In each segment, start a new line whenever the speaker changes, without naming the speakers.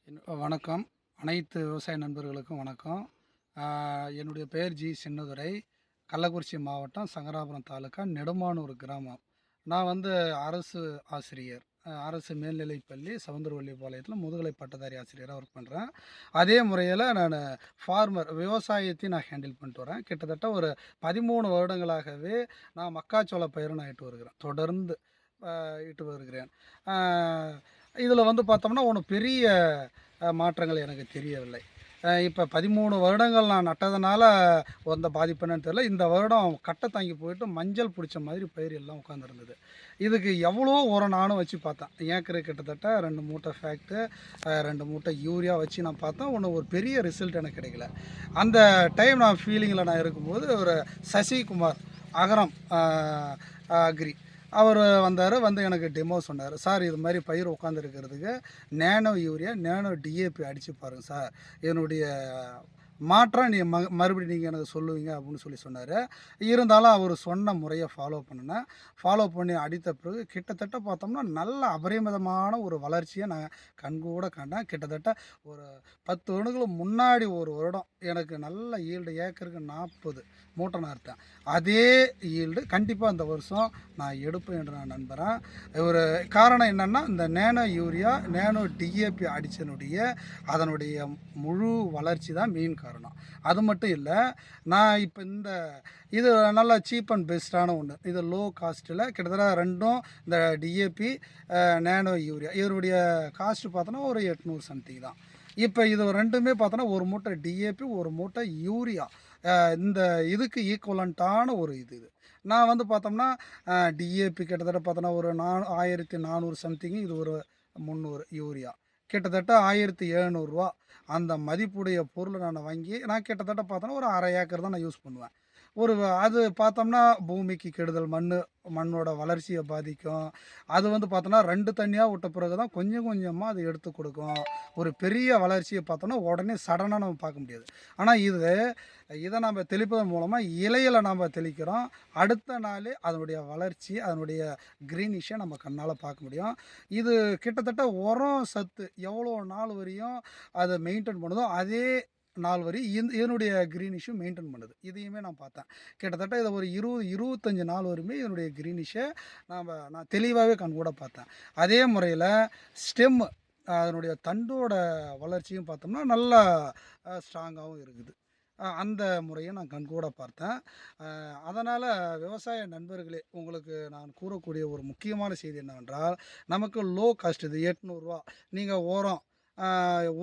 வணக்கம். அனைத்து விவசாய நண்பர்களுக்கும் வணக்கம். என்னுடைய பெயர் சின்னதுரை. கள்ளக்குறிச்சி மாவட்டம், சங்கராபுரம் தாலுக்கா, நெடுமானூர் கிராமம். நான் அரசு ஆசிரியர். அரசு மேல்நிலைப்பள்ளி சவுந்தரவள்ளிபாளையத்தில முதுகலை பட்டதாரி ஆசிரியரா ஒர்க் பண்ணுறேன். அதே முறையில நானு விவசாயத்தையும் நான் ஹேண்டில் பண்ணிட்டு வரேன். கிட்டத்தட்ட ஒரு 13 வருடங்களாகவே நான் மக்காச்சோள பயிர நான் இட்டு வருகிறேன். தொடர்ந்து இட்டு வருகிறேன். ஆ இதில பார்த்தோம்னா, ஒண்ணும் பெரிய மாற்றங்கள் எனக்கு தெரியவில்லை. இப்ப 13 வருடங்கள் நான் நட்டதுனால வந்த பாதிப்பு என்னன்னு தெரியல. இந்த வருடம் கட்ட தாங்கி போயிட்டு மஞ்சள் புடிச்ச மாதிரி பயிர் எல்லாம் உட்காந்துருந்தது. இதுக்கு எவ்வளோ உரம் நானும் வச்சு பார்த்தேன். ஏக்கருக்கு கிட்டத்தட்ட 2 மூட்டை ஃபேக்ட்டு, 2 மூட்டை யூரியா வச்சு நான் பார்த்தேன். ஒண்ணும் ஒரு பெரிய ரிசல்ட் எனக்கு கிடைக்கல. அந்த டைம் நான் ஃபீலிங்கில நான் இருக்கும்போது, ஒரு சசிகுமார் அகரம் அக்ரி அவர் வந்தார். எனக்கு டெமோ சொன்னார். சார், இது மாதிரி பயிர் உட்காந்துருக்கிறதுக்கு நேனோ யூரியா, நேனோ டிஏபி அடித்து பாருங்கள் சார். என்னுடைய மாற்றம் மறுபடியும் நீங்கள் எனக்கு சொல்லுவீங்க அப்படின்னு சொன்னார். இருந்தாலும் அவர் சொன்ன முறையை ஃபாலோ பண்ணினேன். ஃபாலோ பண்ணி அடித்த பிறகு கிட்டத்தட்ட பார்த்தோம்னா நல்ல அபரிமிதமான ஒரு வளர்ச்சியை நான் கண்கூட கண்டேன். கிட்டத்தட்ட ஒரு 10 வருடங்களுக்கு முன்னாடி ஒரு வருடம் எனக்கு நல்ல ஈல்டு ஏக்கருக்கு 40 மூட்டை நான் அறுத்தேன். அதே ஈல்டு கண்டிப்பாக இந்த வருஷம் நான் எடுப்பேன் என்று நான் நம்புகிறேன். ஒரு காரணம் என்னென்னா, இந்த நேனோ யூரியா, நேனோ டிஏபி அதனுடைய முழு வளர்ச்சி தான் மெயின் காரணம். அது மட்டும் இல்லை, நான் இப்போ இது நல்லா சீப் அண்ட் பெஸ்ட்டான ஒன்று. இது லோ காஸ்ட்டில் கிட்டத்தட்ட ரெண்டும், இந்த டிஏபி, நேனோ யூரியா, இதனுடைய காஸ்ட்டு பார்த்தோன்னா ஒரு 800 சம்திங் தான். இப்போ இது ரெண்டுமே பார்த்தோன்னா, ஒரு மூட்டை டிஏபி, ஒரு மூட்டை யூரியா, இந்த இதுக்கு ஈக்குவலண்ட்டான ஒரு இது. நான் பார்த்தோம்னா, டிஏபி கிட்டத்தட்ட பார்த்தோன்னா ஒரு 1400 சம்திங்கு, இது ஒரு 300 யூரியா, கிட்டத்தட்ட ரூ. 1700 அந்த மதிப்புடைய பொருளை நான் வாங்கி, நான் கிட்டத்தட்ட பார்த்தோன்னா ஒரு 1/2 ஏக்கர் தான் நான் யூஸ் பண்ணுவேன். அது பார்த்தோம்னா பூமிக்கு கெடுதல், மண்ணோட வளர்ச்சியை பாதிக்கும். அது பார்த்தோன்னா 2 தண்ணியாக விட்ட பிறகு தான் கொஞ்சம் கொஞ்சமாக அது எடுத்து கொடுக்கும். ஒரு பெரிய வளர்ச்சியை பார்த்தோன்னா உடனே சடனாக நம்ம பார்க்க முடியாது. ஆனால் இதை நம்ம தெளிப்பதன் மூலமாக இலையில நம்ம தெளிக்கிறோம். அடுத்த நாள் அதனுடைய வளர்ச்சி, அதனுடைய க்ரீனிஷை நம்ம கண்ணால் பார்க்க முடியும். இது கிட்டத்தட்ட உரம் சத்து எவ்வளோ நாள் வரையும் அதை மெயின்டைன் பண்ணுதோ, அதே நாள் வரை இதனுடைய க்ரீனிஷும் மெயின்டைன் பண்ணுது. இதையுமே நான் பார்த்தேன். கிட்டத்தட்ட இதை ஒரு 25 நாள் வரையுமே இதனுடைய க்ரீனிஷை நான் தெளிவாகவே கண்கூட பார்த்தேன். அதே முறையில் ஸ்டெம்மு, அதனுடைய தண்டோட வளர்ச்சியும் பார்த்தோம்னா நல்லா ஸ்ட்ராங்காகவும் இருக்குது. அந்த முறையை நான் கண்கூட பார்த்தேன். அதனால் விவசாய நண்பர்களே, உங்களுக்கு நான் கூறக்கூடிய ஒரு முக்கியமான செய்தி என்னவென்றால், நமக்கு லோ காஸ்ட் இது ரூ. 800. நீங்கள் உரம்,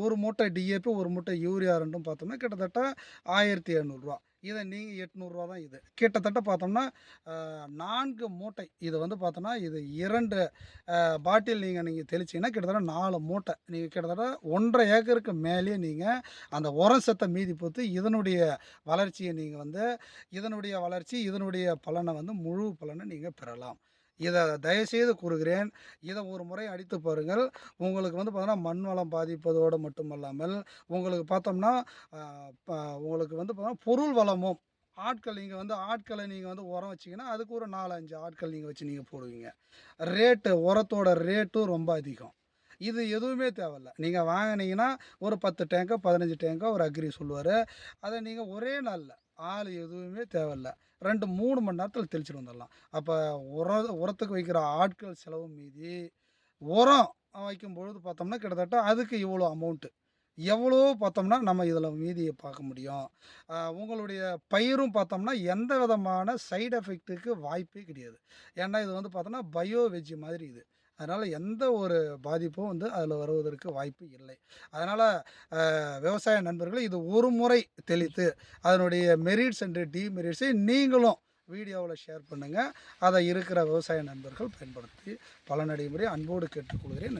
ஒரு மூட்டை டிஏபி, ஒரு மூட்டை யூரியா ரெண்டும் பார்த்தோம்னா கிட்டத்தட்ட ரூ. 1700. இதை நீங்கள் ரூ. 800 தான். இது கிட்டத்தட்ட பார்த்தோம்னா 4 மூட்டை. இது பார்த்தோன்னா, இது 2 பாட்டில் நீங்கள் தெளிச்சிங்கன்னா கிட்டத்தட்ட 4 மூட்டை. நீங்கள் கிட்டத்தட்ட 1.5 ஏக்கருக்கு மேலேயே நீங்கள் அந்த உரம் சத்தை மீதி போட்டு இதனுடைய வளர்ச்சியை நீங்கள் இதனுடைய வளர்ச்சி, இதனுடைய பலனை முழு பலனை நீங்கள் பெறலாம். இதை தயவுசெய்து கூறுகிறேன். இதை ஒரு முறை அடித்து பாருங்கள். உங்களுக்கு பார்த்தோன்னா மண் வளம் பாதிப்பதோடு மட்டுமல்லாமல், உங்களுக்கு பார்த்தோம்னா உங்களுக்கு பார்த்தோம்னா பொருள் வளமும், ஆட்கள், நீங்கள் ஆட்களை நீங்கள் உரம் வச்சிங்கன்னா அதுக்கு ஒரு 4, 5 ஆட்கள் நீங்கள் வச்சு நீங்கள் போடுவீங்க. உரத்தோட ரேட்டும் ரொம்ப அதிகம். இது எதுவுமே தேவையில்ல. நீங்கள் வாங்கினீங்கன்னா ஒரு 10 டேங்கோ 15 டேங்கோ ஒரு அக்ரி சொல்லுவார். அதை நீங்கள் ஒரே நாளில், ஆள் எதுவுமே தேவையில்ல, 2, 3 மணி நேரத்தில் தெளிச்சுட்டு வந்துடலாம். அப்போ உரத்துக்கு வைக்கிற ஆட்கள் செலவு மீதி, உரம் வைக்கும்பொழுது பார்த்தோம்னா கிட்டத்தட்ட அதுக்கு இவ்வளோ அமௌண்ட்டு. எவ்வளோ பார்த்தோம்னா நம்ம இதில் மீதியை பார்க்க முடியும். உங்களுடைய பயிரும் பார்த்தோம்னா எந்த விதமான சைடு எஃபெக்ட்டுக்கு வாய்ப்பே கிடையாது. ஏன்னா இது பார்த்தோம்னா பயோ வெஜ்ஜி மாதிரி இது. அதனால் எந்த ஒரு பாதிப்பும் அதில் வருவதற்கு வாய்ப்பு இல்லை. அதனால் விவசாய நண்பர்களே, இது ஒரு முறை தெளித்து அதனுடைய மெரிட்ஸ் அண்ட் டிமெரிட்ஸை நீங்களும் வீடியோவில் ஷேர் பண்ணுங்கள். அதை இருக்கிற விவசாய நண்பர்கள் பயன்படுத்தி பலனடைமுறை அன்போடு கேட்டுக்கொள்கிறேன். நன்றி.